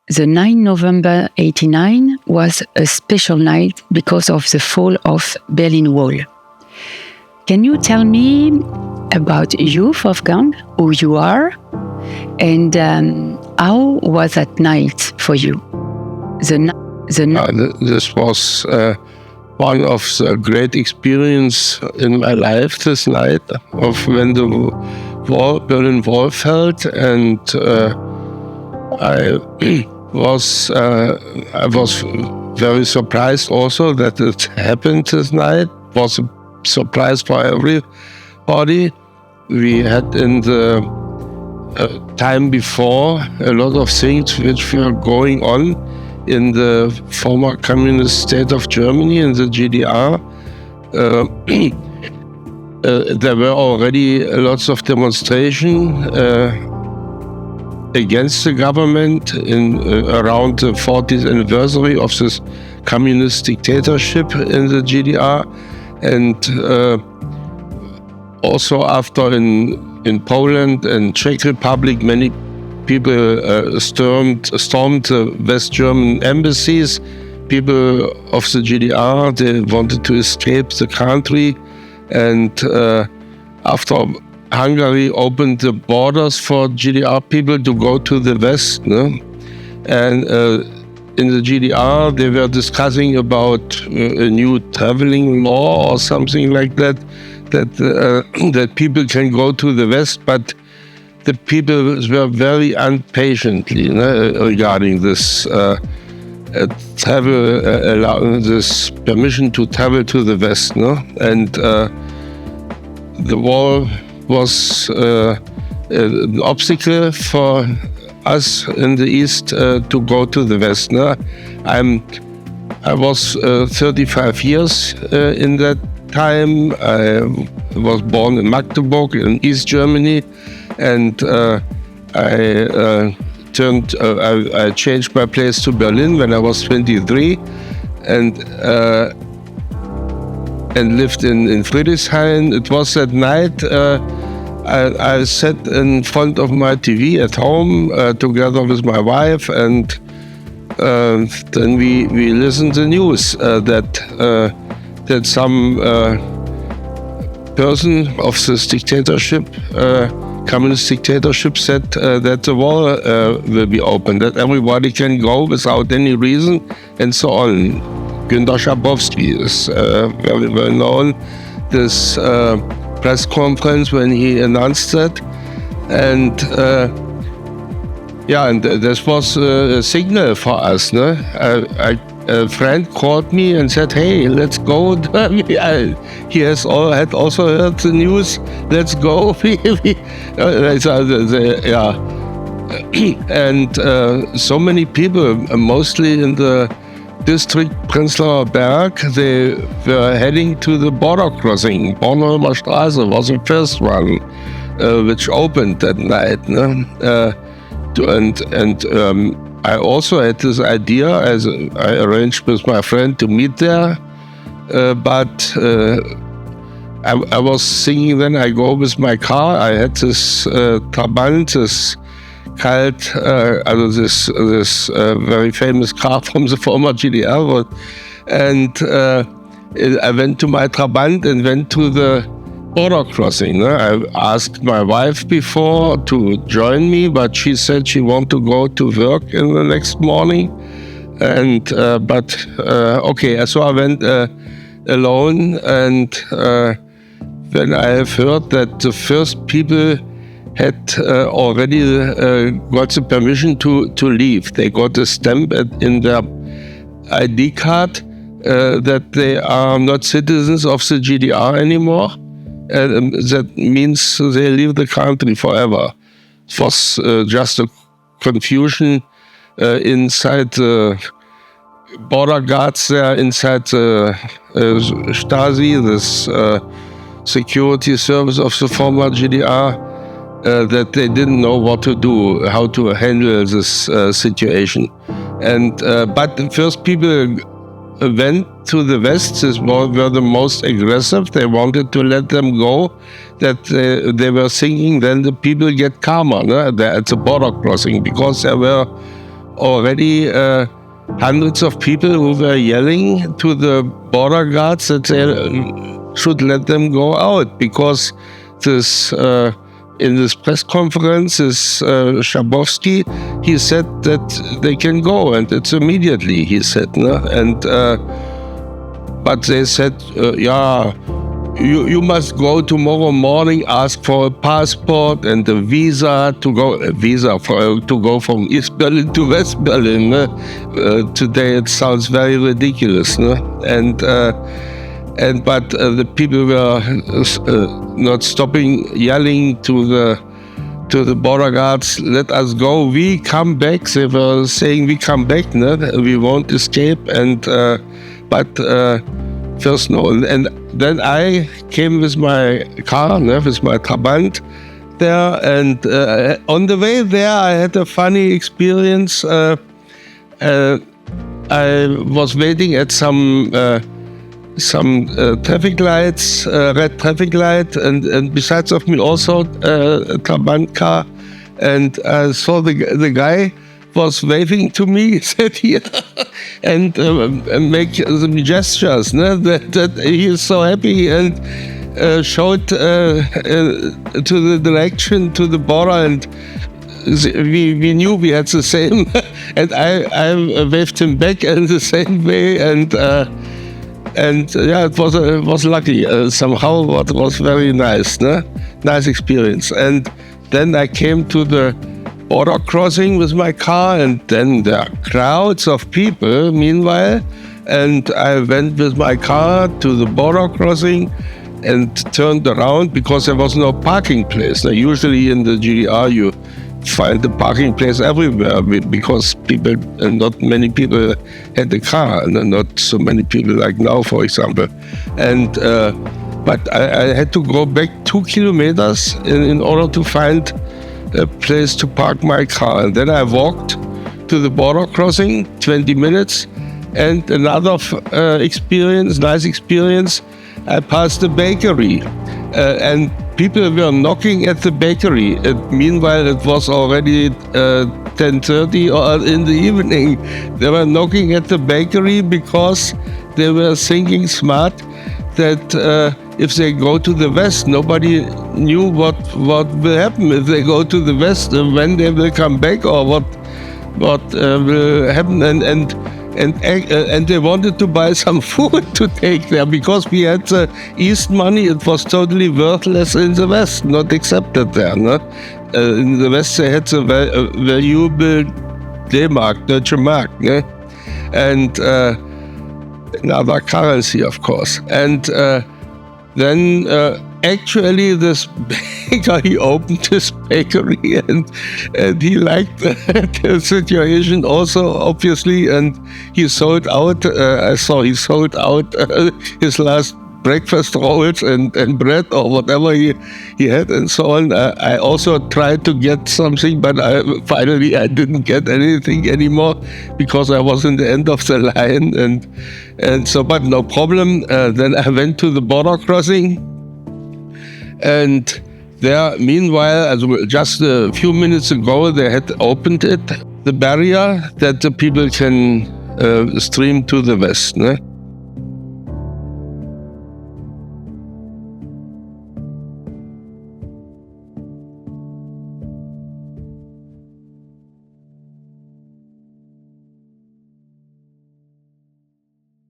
the 9 November 89 was a special night because of the fall of Berlin Wall. Can you tell me about you, Wolfgang, who you are, and how was that night for you? This was one of the great experience in my life, this night of when the Berlin Wall fell, and I was very surprised also that it happened this night. It was a surprise for everybody. We had in the time before a lot of things which were going on in the former communist state of Germany, in the GDR. There were already lots of demonstrations against the government in around the 40th anniversary of this communist dictatorship in the GDR, and also after in Poland and Czech Republic, many people stormed the West German embassies. People of the GDR, they wanted to escape the country, and after Hungary opened the borders for GDR people to go to the West, no? And in the GDR they were discussing about a new traveling law or something like that, that people can go to the West, but the people were very impatient regarding this this permission to travel to the West, no? And the wall was an obstacle for us in the East to go to the West. No? I was 35 years in that time. I was born in Magdeburg in East Germany, and I changed my place to Berlin when I was 23, and lived in Friedrichshain. It was that night I sat in front of my TV at home together with my wife, and then we listened to the news that some person of this dictatorship, communist dictatorship, said that the wall will be open, that everybody can go without any reason, and so on. Günter Schabowski is very well known. This press conference when he announced that, and and this was a signal for us. No? A friend called me and said, "Hey, let's go." He had also heard the news. Let's go. And so many people, mostly in the district Prenzlauer Berg, they were heading to the border crossing. Bornholmer Straße was the first one which opened that night. No? I also had this idea, as I arranged with my friend to meet there, but I was thinking then I go with my car. I had this Trabant, this this very famous car from the former GDR, and I went to my Trabant and went to the border crossing. I asked my wife before to join me, but she said she wanted to go to work in the next morning. And okay, so I went alone, and then I have heard that the first people had already got the permission to leave. They got a stamp in their ID card that they are not citizens of the GDR anymore. That means they leave the country forever. It was just a confusion inside the border guards there, inside the Stasi, this security service of the former GDR, that they didn't know what to do, how to handle this situation. And but the first people went to the West. These were the most aggressive. They wanted to let them go, that they were thinking then the people get calmer at the border crossing, because there were already hundreds of people who were yelling to the border guards that they should let them go out, because this in this press conference, this Schabowski, he said that they can go, and it's immediately, he said, no? And but they said, yeah, you must go tomorrow morning, ask for a passport and a visa to go, to go from East Berlin to West Berlin. Today it sounds very ridiculous, no? But the people were not stopping yelling to the border guards, let us go, we come back. They were saying, we come back, no? We won't escape. And first no. And then I came with my car, no, with my Trabant there. And on the way there, I had a funny experience. I was waiting at some traffic lights, red traffic light, and besides of me also a Trabant car, and I saw the guy was waving to me, said here, and make some gestures, no? that he is so happy, and showed to the direction to the border, and we knew we had the same, and I waved him back in the same way, and yeah, it was lucky somehow. It was very nice, no? Nice experience. And then I came to the border crossing with my car, and then there are crowds of people meanwhile, and I went with my car to the border crossing and turned around because there was no parking place. Now, usually in the GDR you find the parking place everywhere because not many people had a car, and not so many people like now, for example. And but I had to go back 2 kilometers in order to find a place to park my car. And then I walked to the border crossing, 20 minutes, and another nice experience, I passed the bakery, and people were knocking at the bakery. Meanwhile, it was already 10:30 or in the evening. They were knocking at the bakery because they were thinking smart that if they go to the West, nobody knew what will happen if they go to the West, when they will come back, or what will happen. And they wanted to buy some food to take there because we had the East money. It was totally worthless in the West, not accepted there. No? In the West, they had the valuable D-Mark, Deutsche Mark, no? And another currency, of course. And then actually this baker, he opened his bakery, and he liked the situation also, obviously, and he sold out, I saw he sold out his last breakfast rolls and bread or whatever he had and so on. I also tried to get something, but finally I didn't get anything anymore because I was in the end of the line, and so, but no problem. Then I went to the border crossing, and there, meanwhile, just a few minutes ago, they had opened the barrier that the people can stream to the West. Ne?